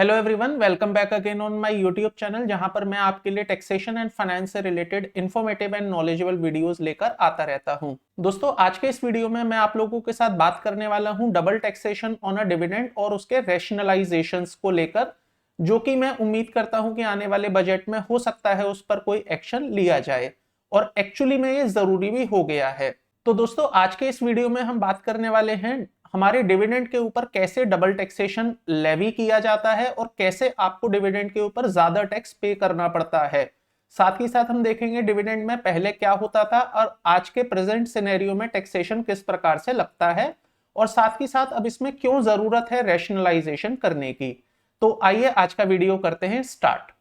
Hello everyone, welcome back again on my YouTube channel, जहां पर मैं आपके लिए टैक्सेशन एंड फाइनेंस से related informative and knowledgeable videos लेकर आता रहता हूं। दोस्तों, आज के इस वीडियो में मैं आप लोगों के साथ बात करने वाला हूं double taxation on a dividend और उसके रैशनलाइजेशंस को लेकर, जो कि मैं उम्मीद करता हूं कि आने वाले बजट में हो सकता है उस पर कोई एक्शन लिया जाए, और एक्चुअली में ये जरूरी भी हो गया है। तो दोस्तों, आज के इस वीडियो में हम बात करने वाले हैं हमारे डिविडेंड के ऊपर कैसे डबल टैक्सेशन लेवी किया जाता है और कैसे आपको डिविडेंड के ऊपर ज्यादा टैक्स पे करना पड़ता है। साथ ही साथ हम देखेंगे डिविडेंड में पहले क्या होता था और आज के प्रेजेंट सिनेरियो में टैक्सेशन किस प्रकार से लगता है, और साथ ही साथ अब इसमें क्यों जरूरत है रैशनलाइजेशन करने की। तो आइए आज का वीडियो करते हैं स्टार्ट।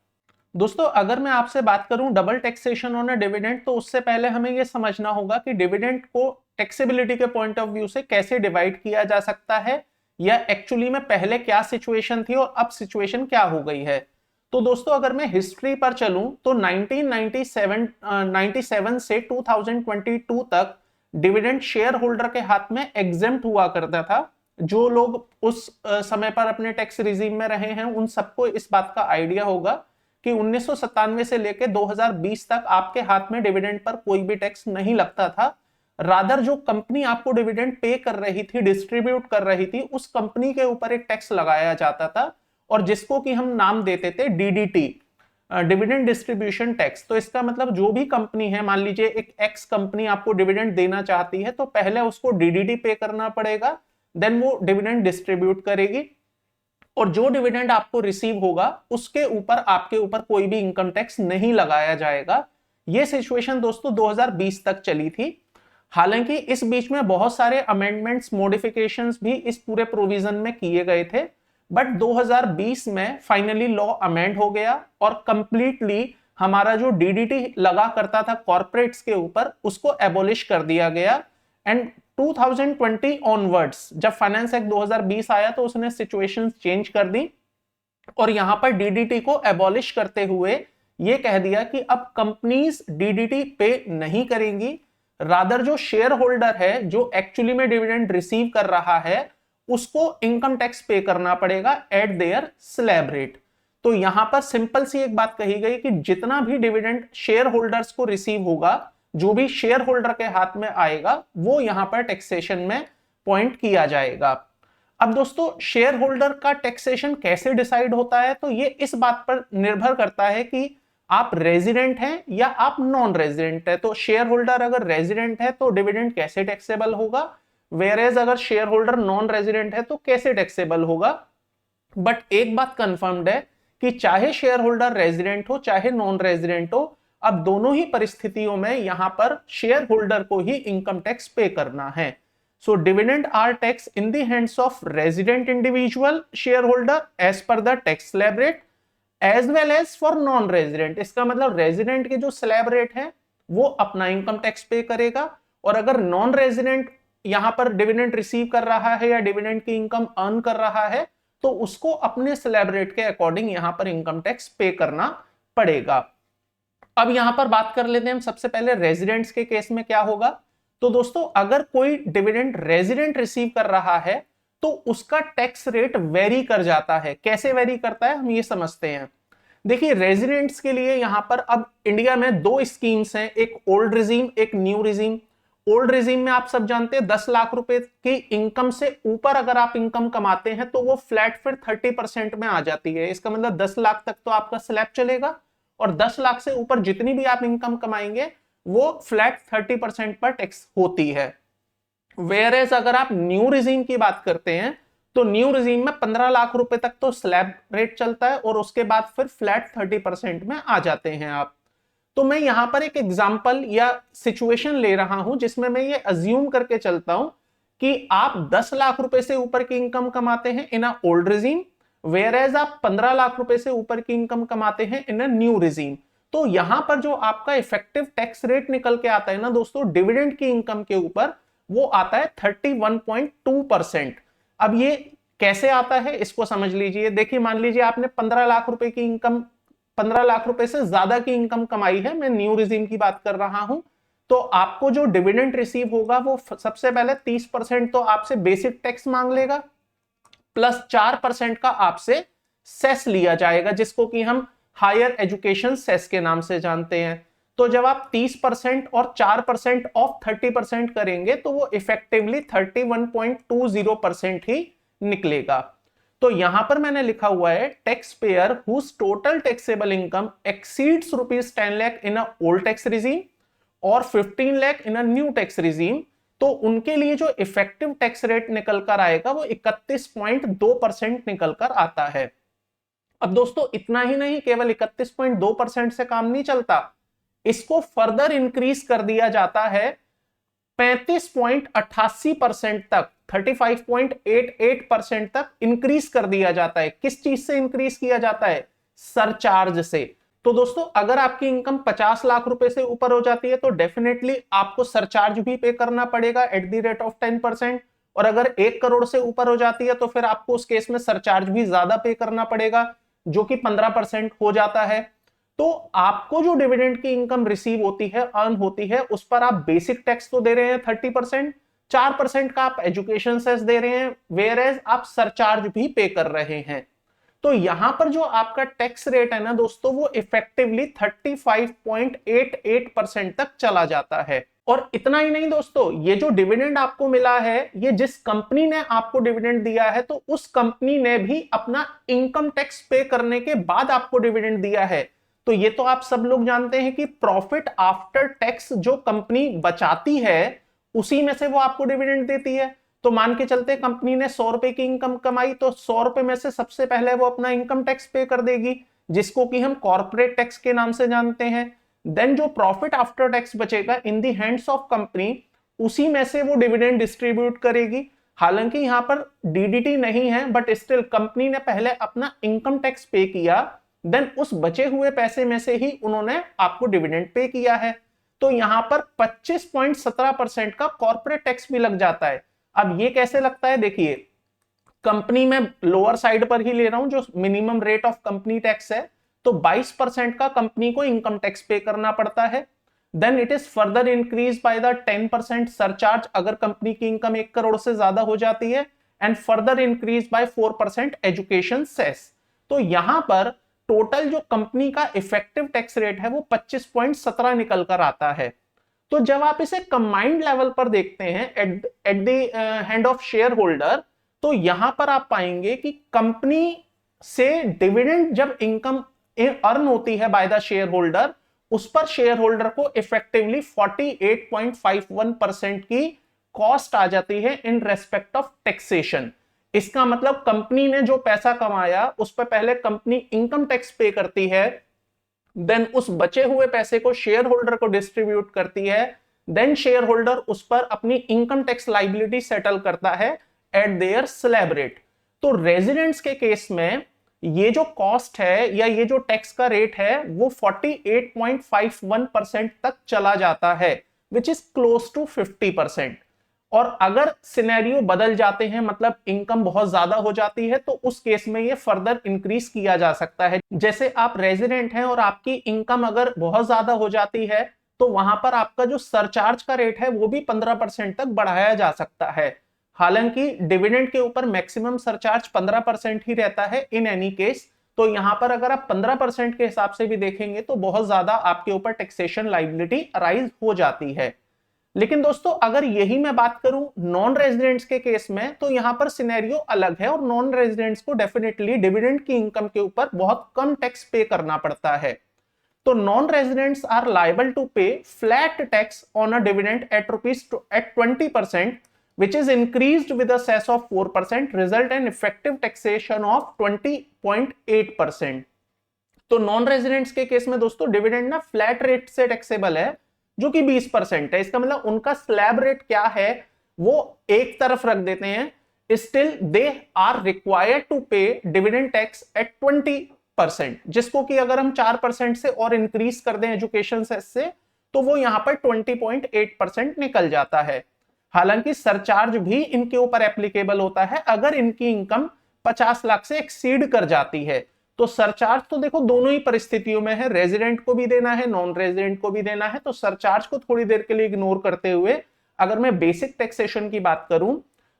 दोस्तों, अगर मैं आपसे बात करूं double taxation on a dividend, तो उससे पहले हमें यह समझना होगा कि डिविडेंड को टैक्सेबिलिटी के पॉइंट ऑफ व्यू से कैसे डिवाइड किया जा सकता है, या एक्चुअली में पहले क्या सिचुएशन थी और अब सिचुएशन क्या हो गई है। तो दोस्तों, अगर मैं हिस्ट्री पर चलूं तो 1997 से 2022 तक डिविडेंड शेयर होल्डर के हाथ में एग्जेम्प्ट हुआ करता था। जो लोग उस समय पर अपने टैक्स रिजीम में रहे हैं उन सबको इस बात का आइडिया होगा कि 1997 से लेकर 2020 तक आपके हाथ में डिविडेंड पर कोई भी टैक्स नहीं लगता था। रादर जो कंपनी आपको डिविडेंड पे कर रही थी, डिस्ट्रीब्यूट कर रही थी, उस कंपनी के ऊपर एक टैक्स लगाया जाता था, और जिसको कि हम नाम देते थे डीडीटी, डिविडेंड डिस्ट्रीब्यूशन टैक्स। तो इसका मतलब जो भी कंपनी है, मान लीजिए एक एक्स कंपनी आपको डिविडेंड देना चाहती है, तो पहले उसको डीडीटी पे करना पड़ेगा, देन वो डिविडेंड डिस्ट्रीब्यूट करेगी, और जो डिविडेंड आपको रिसीव होगा उसके ऊपर आपके ऊपर कोई भी इनकम टैक्स नहीं लगाया जाएगा। यह सिचुएशन दोस्तों 2020 तक चली थी। हालांकि इस बीच में बहुत सारे अमेंडमेंट्स, मॉडिफिकेशंस भी इस पूरे प्रोविजन में किए गए थे, बट 2020 में फाइनली लॉ अमेंड हो गया और कंप्लीटली हमारा जो डीडीटी लगा करता था कॉर्पोरेट्स के ऊपर, उसको एबॉलिश कर दिया गया। एंड 2020 ऑनवर्ड्स जब फाइनेंस एक्ट 2020 आया तो उसने सिचुएशंस चेंज कर दी, और यहां पर डीडीटी को एबॉलिश करते हुए यह कह दिया कि अब कंपनीज डीडीटी पे नहीं करेंगी। रादर जो शेयर होल्डर है, जो एक्चुअली में डिविडेंड रिसीव कर रहा है, उसको इनकम टैक्स पे करना पड़ेगा एट देयर स्लैब रेट। तो यहां पर सिंपल सी एक बात कही गई कि जितना भी डिविडेंड शेयर होल्डर्स को रिसीव होगा, जो भी शेयर होल्डर के हाथ में आएगा, वो यहां पर टैक्सेशन में पॉइंट किया जाएगा। अब दोस्तों, शेयर होल्डर का टैक्सेशन कैसे डिसाइड होता है, तो ये इस बात पर निर्भर करता है कि आप रेजिडेंट हैं या आप नॉन रेजिडेंट है। तो शेयर होल्डर अगर रेजिडेंट है तो डिविडेंड कैसे टैक्सेबल होगा, वेयरएज अगर शेयर होल्डर नॉन रेजिडेंट है तो कैसे टैक्सेबल होगा। बट एक बात कंफर्म्ड है कि चाहे शेयर होल्डर रेजिडेंट हो चाहे नॉन रेजिडेंट हो, अब दोनों ही परिस्थितियों में यहां पर शेयर होल्डर को ही इनकम टैक्स पे करना है। So dividend are tax in the hands of resident individual share holder as per the tax slab rate as well as for non resident. इसका मतलब रेजिडेंट के जो स्लैब रेट है वो अपना इनकम टैक्स पे करेगा, और अगर नॉन रेजिडेंट यहां पर डिविडेंड रिसीव कर रहा है या डिविडेंड की इनकम अर्न कर रहा है, तो उसको अपने स्लैब रेट के अकॉर्डिंग यहां पर इनकम टैक्स पे करना पड़ेगा। अब यहां पर बात कर लेते हैं हम सबसे पहले रेजिडेंट्स के केस में क्या होगा। तो दोस्तों, अगर कोई डिविडेंड रेजिडेंट रिसीव कर रहा है तो उसका टैक्स रेट वेरी कर जाता है। कैसे वेरी करता है, हम ये समझते हैं। देखिए, रेजिडेंट्स के लिए यहां पर अब इंडिया में दो स्कीम्स हैं, एक ओल्ड रिजीम, एक न्यू रिजीम। ओल्ड रिजीम में आप सब जानते हैं 10 लाख रुपए की इनकम से ऊपर अगर आप इनकम कमाते हैं तो वो फ्लैट फिर 30% में आ जाती है। इसका मतलब 10 लाख तक तो आपका स्लैब चलेगा, और 10 लाख से ऊपर जितनी भी आप इनकम कमाएंगे वो फ्लैट 30% पर टैक्स होती है। वेयरएज अगर आप न्यू रिजीम की बात करते हैं तो न्यू रिजीम में 15 लाख रुपए तक तो स्लैब रेट चलता है, और उसके बाद फिर फ्लैट 30% में आ जाते हैं आप। तो मैं यहां पर एक एग्जांपल या सिचुएशन ले रहा हूं जिसमें मैं ये अज्यूम करके चलता हूं कि आप 10 लाख रुपए से ऊपर की इनकम कमाते हैं इन अ ओल्ड रिजीम, वेयरएज आप 15 लाख रुपए से ऊपर की इनकम कमाते हैं इन अ न्यू रिजीम। तो यहां पर जो आपका इफेक्टिव टैक्स रेट निकल के आता है ना दोस्तों, डिविडेंड की इनकम के ऊपर, वो आता है 31.2%। अब ये कैसे आता है इसको समझ लीजिए। देखिए, मान लीजिए आपने 15 लाख रुपए की इनकम, 15 लाख रुपए से ज्यादा की इनकम कमाई है, मैं न्यू रिजीम की बात कर रहा हूं, तो आपको जो डिविडेंड रिसीव होगा वो सबसे पहले 30% तो आपसे बेसिक टैक्स मांग लेगा, प्लस 4% का आपसे सेस लिया जाएगा, जिसको कि हम हायर एजुकेशन सेस के नाम से जानते हैं। तो जब आप 30% और 4% ऑफ 30% करेंगे तो वो इफेक्टिवली 31.20% ही निकलेगा। तो यहां पर मैंने लिखा हुआ है tax payer whose total taxable income exceeds ₹10 lakh in a old tax regime और 15 lakh in a new tax regime, तो उनके लिए जो इफेक्टिव टैक्स रेट निकल कर आएगा वो 31.2% निकल कर आता है। अब दोस्तों इतना ही नहीं, केवल 31.2% से काम नहीं चलता, इसको फर्दर इंक्रीज कर दिया जाता है 35.88% तक, 35.88% तक इंक्रीज कर दिया जाता है। किस चीज से इंक्रीज किया जाता है? सरचार्ज से। तो दोस्तों अगर आपकी इनकम 50 लाख रुपए से ऊपर हो जाती है तो डेफिनेटली आपको सरचार्ज भी पे करना पड़ेगा एट द रेट ऑफ 10%, और अगर 1 करोड़ से ऊपर हो जाती है तो फिर आपको उस केस में सरचार्ज भी ज्यादा पे करना पड़ेगा, जो कि 15% हो जाता है। तो आपको जो डिविडेंड की इनकम रिसीव होती है, अर्न होती है, उस पर आप बेसिक टैक्स तो दे रहे हैं 30%, 4% का आप एजुकेशन सेस दे रहे हैं, वेयर एज आप सरचार्ज भी पे कर रहे हैं। तो यहां पर जो आपका टैक्स रेट है ना दोस्तों, वो इफेक्टिवली 35.88% तक चला जाता है। और इतना ही नहीं दोस्तों, ये जो डिविडेंड आपको मिला है, ये जिस कंपनी ने आपको डिविडेंड दिया है, तो उस कंपनी ने भी अपना इनकम टैक्स पे करने के बाद आपको डिविडेंड दिया है। तो ये तो आप सब लोग जानते हैं कि प्रॉफिट आफ्टर टैक्स जो कंपनी बचाती है उसी में से वो आपको डिविडेंड देती है। तो मान के चलते कंपनी ने 100 रुपए की इनकम कमाई, तो 100 रुपए में से सबसे पहले वो अपना इनकम टैक्स पे कर देगी, जिसको कि हम कॉर्पोरेट टैक्स के नाम से जानते हैं। देन जो प्रॉफिट आफ्टर टैक्स बचेगा इन दी हैंड्स ऑफ कंपनी, उसी में से वो डिविडेंड डिस्ट्रीब्यूट करेगी। हालांकि यहां पर डीडीटी नहीं है, बट स्टिल कंपनी ने पहले अपना इनकम टैक्स पे किया, देन उस बचे हुए पैसे में से ही उन्होंने आपको डिविडेंड पे किया है। तो यहां पर 25.17% का कॉर्पोरेट टैक्स भी लग जाता है। अब ये कैसे लगता है, देखिए कंपनी में लोअर साइड पर ही ले रहा हूं, जो minimum rate of company tax है, तो 22% का कंपनी को इनकम टैक्स पे करना पड़ता है। Then it is further increase by the 10% surcharge अगर कंपनी की इनकम 1 करोड़ से ज्यादा हो जाती है, and further increase by 4% education cess. तो यहां पर टोटल जो कंपनी का इफेक्टिव टैक्स रेट है वो 25.17 निकल कर आता है। तो जब आप इसे कंबाइंड लेवल पर देखते हैं at the hand of share holder, तो यहां पर आप पाएंगे कि कंपनी से डिविडेंड जब इनकम अर्न होती है बाय द शेयर होल्डर, उस पर शेयर होल्डर को इफेक्टिवली 48.51% की कॉस्ट आ जाती है इन रेस्पेक्ट ऑफ टैक्सेशन। इसका मतलब कंपनी ने जो पैसा कमाया उस पर पहले कंपनी इनकम टैक्स पे करती है, देन उस बचे हुए पैसे को शेयर होल्डर को डिस्ट्रीब्यूट करती है, देन शेयर होल्डर उस पर अपनी इनकम टैक्स लाइबिलिटी सेटल करता है एट देयर स्लैब रेट। तो रेजिडेंट्स के केस में ये जो कॉस्ट है या ये जो टैक्स का रेट है वो 48.51% तक चला जाता है, विच इज क्लोज टू 50%। और अगर सिनेरियो बदल जाते हैं, मतलब इनकम बहुत ज्यादा हो जाती है, तो उस केस में ये फर्दर इंक्रीज किया जा सकता है। जैसे आप रेजिडेंट हैं और आपकी इनकम अगर बहुत ज्यादा हो जाती है, तो वहां पर आपका जो सरचार्ज का रेट है वो भी 15% तक बढ़ाया जा सकता है। हालांकि डिविडेंड के ऊपर मैक्सिमम सरचार्ज 15% ही रहता है इन एनी केस। तो यहां पर अगर आप 15% के हिसाब से भी देखेंगे तो बहुत ज्यादा आपके ऊपर टैक्सेशन लायबिलिटी अराइज हो जाती है। लेकिन दोस्तों अगर यही मैं बात करूं नॉन रेजिडेंट्स के केस में, तो यहां पर सिनेरियो अलग है, और नॉन रेजिडेंट्स को डेफिनेटली डिविडेंड की इनकम के ऊपर बहुत कम टैक्स पे करना पड़ता है। तो non residents are liable to pay flat tax on a dividend at 20%, which is increased with a cess of 4%, result in effective taxation of 20.8%। तो नॉन रेजिडेंट्स के केस में दोस्तों डिविडेंड ना फ्लैट रेट से टैक्सेबल है, जो कि 20% है। इसका मतलब उनका स्लैब रेट क्या है वो एक तरफ रख देते हैं, still they are required to pay dividend tax at 20%, जिसको कि अगर हम 4% से और इंक्रीज कर दें एजुकेशन सेस से, तो वो यहां पर 20.8% निकल जाता है। हालांकि सरचार्ज भी इनके ऊपर एप्लीकेबल होता है अगर इनकी इनकम 50 लाख से एक्सीड कर जाती है। तो सरचार्ज तो देखो दोनों ही परिस्थितियों में है, रेजिडेंट को भी देना है, नॉन रेजिडेंट को भी देना है। तो सरचार्ज को थोड़ी देर के लिए इग्नोर करते हुए अगर मैं बेसिक टैक्सेशन की बात करूं,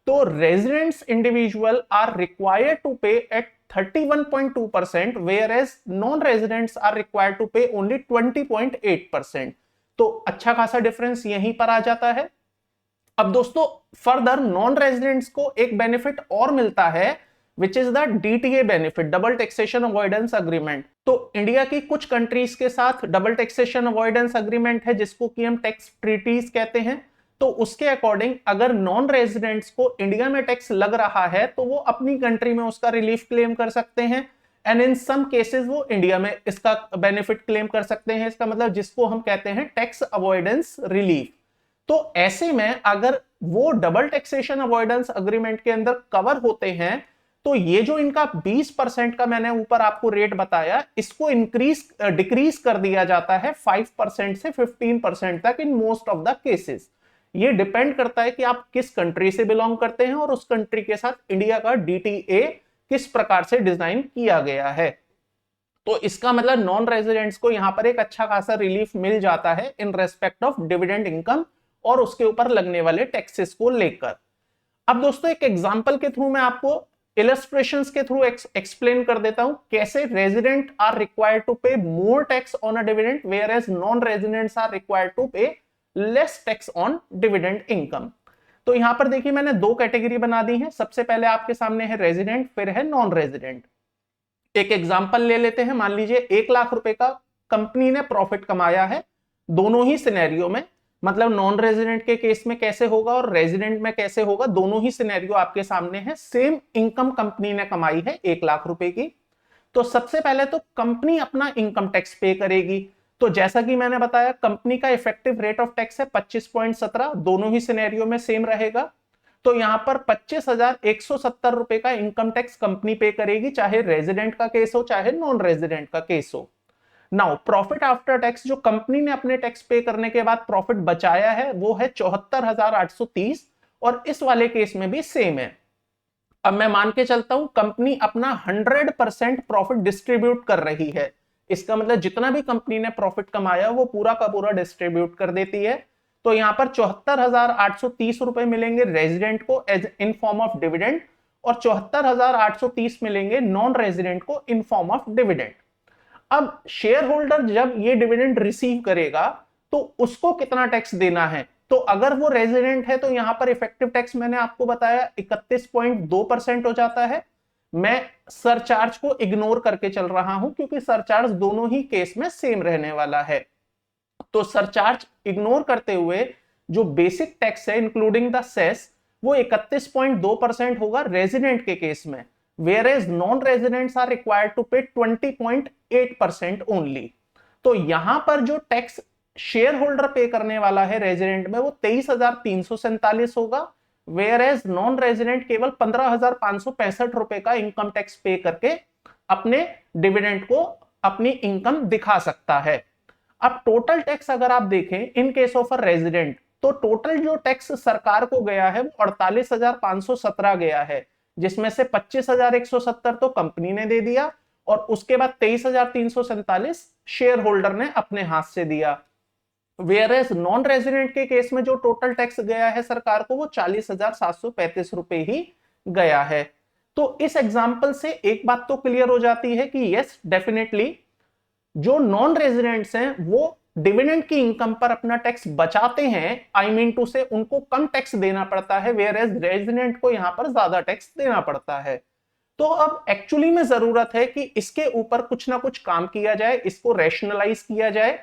तो residents individual are required to pay at 31.2%, whereas non-residents are required to pay only 20.8%. तो अच्छा खासा डिफरेंस यहीं पर आ जाता है। अब दोस्तों फर्दर नॉन रेजिडेंट्स को एक बेनिफिट और मिलता है, which is the DTA benefit, double taxation avoidance agreement. तो इंडिया की कुछ कंट्रीज के साथ डबल टैक्सेशन अवॉइडेंस अग्रीमेंट है, जिसको कि हम टैक्स ट्रीटीज कहते हैं। तो उसके अकॉर्डिंग अगर नॉन रेजिडेंट्स को इंडिया में टैक्स लग रहा है तो वो अपनी कंट्री में उसका रिलीफ क्लेम कर सकते हैं, एंड इन सम केसेस वो इंडिया में इसका बेनिफिट क्लेम कर सकते हैं। इसका मतलब जिसको हम कहते हैं टैक्स अवॉइडेंस रिलीफ। तो ऐसे में अगर वो डबल टैक्सेशन अवॉइडेंस अग्रीमेंट के अंदर कवर होते हैं तो ये जो इनका 20% का मैंने ऊपर आपको रेट बताया, इसको डिक्रीज कर दिया जाता है 5% से 15% तक in most of the cases. ये डिपेंड करता है कि आप किस कंट्री से बिलोंग करते हैं और उस कंट्री के साथ इंडिया का डीटीए किस प्रकार से डिजाइन किया गया है। तो इसका मतलब नॉन रेजिडेंट्स को यहां पर एक अच्छा खासा रिलीफ मिल जाता है in respect of dividend income और उसके ऊपर लगने वाले टैक्सेस को लेकर। अब दोस्तों एक एग्जांपल के थ्रू मैं आपको इलस्ट्रेशंस के थ्रू एक्सप्लेन कर देता हूं कैसे resident are required to pay more tax on a dividend, whereas non residents are required to pay less tax on dividend income. तो यहां पर देखिए मैंने दो कैटेगरी बना दी है। सबसे पहले आपके सामने है रेजिडेंट, फिर है नॉन रेजिडेंट। एक एग्जांपल ले लेते हैं। मान लीजिए 1 लाख रुपए का कंपनी ने प्रॉफिट कमाया है। दोनों ही सिनेरियो में, मतलब नॉन रेजिडेंट के केस में कैसे होगा और रेजिडेंट में कैसे होगा, दोनों ही सिनेरियो आपके सामने है। सेम इनकम कंपनी ने कमाई है 1 लाख रुपए की। तो सबसे पहले तो कंपनी अपना इनकम टैक्स पे करेगी। तो जैसा कि मैंने बताया कंपनी का इफेक्टिव रेट ऑफ टैक्स है 25.17, दोनों ही सिनेरियो में सेम रहेगा। तो यहां पर 25,170 रुपए का इनकम टैक्स कंपनी पे करेगी, चाहे रेजिडेंट का केस हो चाहे नॉन रेजिडेंट का केस हो। नाउ प्रॉफिट आफ्टर टैक्स जो कंपनी ने अपने टैक्स पे करने के बाद प्रॉफिट बचाया है वो है 74,830, और इस वाले केस में भी सेम है। अब मैं मान के चलता हूं कंपनी अपना 100% प्रॉफिट डिस्ट्रीब्यूट कर रही है। इसका मतलब जितना भी कंपनी ने प्रॉफिट कमाया वो पूरा का पूरा डिस्ट्रीब्यूट कर देती है। तो यहां पर 74,830 रुपए मिलेंगे रेजिडेंट को as in form of dividend, और 74,830 मिलेंगे नॉन रेजिडेंट को इन फॉर्म ऑफ डिविडेंड। अब शेयर होल्डर जब ये डिविडेंड रिसीव करेगा तो उसको कितना टैक्स देना है। तो अगर वो रेजिडेंट है तो यहां पर इफेक्टिव टैक्स मैंने आपको बताया 31.2% हो जाता है। मैं सरचार्ज को इग्नोर करके चल रहा हूं क्योंकि सरचार्ज दोनों ही केस में सेम रहने वाला है। तो सरचार्ज इग्नोर करते हुए जो बेसिक टैक्स है इंक्लूडिंग द सेस वो 31.2% होगा रेजिडेंट के केस में, whereas non-residents are required to pay 20.8% only। तो यहां पर जो टैक्स शेयर होल्डर पे करने वाला है रेजिडेंट में वो 23,347 होगा, whereas नॉन रेजिडेंट केवल 15,565 रुपए का इनकम टैक्स पे करके अपने डिविडेंड को अपनी इनकम दिखा सकता है। अब टोटल टैक्स अगर आप देखें in case of a resident, तो टोटल जो टैक्स सरकार को गया है वो 48,517 गया है, जिसमें से 25,170 तो कंपनी ने दे दिया और उसके बाद 23,347 शेयर होल्डर ने अपने हाथ से दिया। वेयरएज नॉन रेजिडेंट के केस में जो टोटल टैक्स गया है सरकार को वो 40,735 रुपए ही गया है। तो इस एग्जाम्पल से एक बात तो क्लियर हो जाती है कि यस डेफिनेटली जो नॉन रेजिडेंट्स हैं वो डिविडेंड की इनकम पर अपना टैक्स बचाते हैं, आई मीन टू से उनको कम टैक्स देना पड़ता है, वेयरएज रेजिडेंट को यहां पर ज्यादा टैक्स देना पड़ता है। तो अब एक्चुअली में जरूरत है कि इसके ऊपर कुछ ना कुछ काम किया जाए, इसको रैशनलाइज किया जाए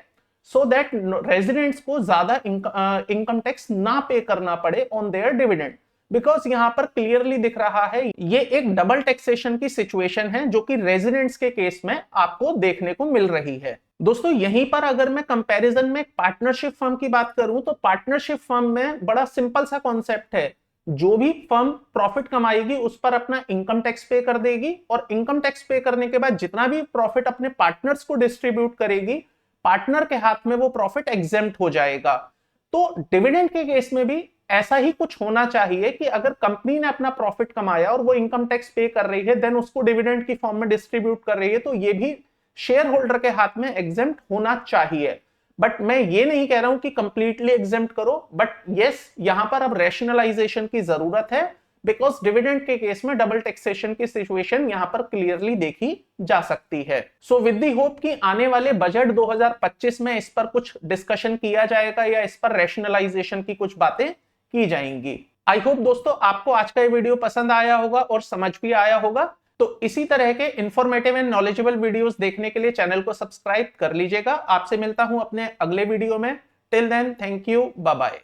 सो दैट रेजिडेंट्स को ज्यादा इनकम टैक्स ना पे करना पड़े ऑन देयर डिविडेंड। बिकॉज यहां पर क्लियरली दिख रहा है ये एक डबल टैक्सेशन की सिचुएशन है जो कि रेजिडेंट्स के केस में आपको देखने को मिल रही है। दोस्तों यहीं पर अगर मैं कंपैरिजन में पार्टनरशिप फर्म की बात करूं तो पार्टनरशिप फर्म में बड़ा सिंपल सा कॉन्सेप्ट है, जो भी फर्म प्रॉफिट कमाएगी उस पर अपना इनकम टैक्स पे कर देगी और इनकम टैक्स पे करने के बाद जितना भी प्रॉफिट अपने पार्टनर्स को डिस्ट्रीब्यूट करेगी पार्टनर के हाथ में वो प्रॉफिट एग्जेम्प्ट हो जाएगा। तो डिविडेंड के केस में भी ऐसा ही कुछ होना चाहिए कि अगर कंपनी ने अपना प्रॉफिट कमाया और वो इनकम टैक्स पे कर रही है देन उसको डिविडेंड की फॉर्म में डिस्ट्रीब्यूट कर रही है, तो ये भी शेयर होल्डर के हाथ में एग्जेम्प्ट होना चाहिए। बट मैं ये नहीं कह रहा हूं कि कंप्लीटली एग्जेम्प्ट करो, बट यस यहां पर अब रैशनलाइजेशन की जरूरत है बिकॉज डिविडेंड के केस में डबल टैक्सेशन की सिचुएशन यहां पर क्लियरली देखी जा सकती है। सो विद दी होप कि आने वाले बजट 2025 में इस पर कुछ डिस्कशन किया जाएगा या इस पर रैशनलाइजेशन की कुछ बातें की जाएंगी। आई होप दोस्तों आपको आज का ये वीडियो पसंद आया होगा और समझ भी आया होगा। तो इसी तरह के इंफॉर्मेटिव एंड नॉलेजेबल वीडियोस देखने के लिए चैनल को सब्सक्राइब कर लीजिएगा। आपसे मिलता हूं अपने अगले वीडियो में। Till then, thank you, bye bye.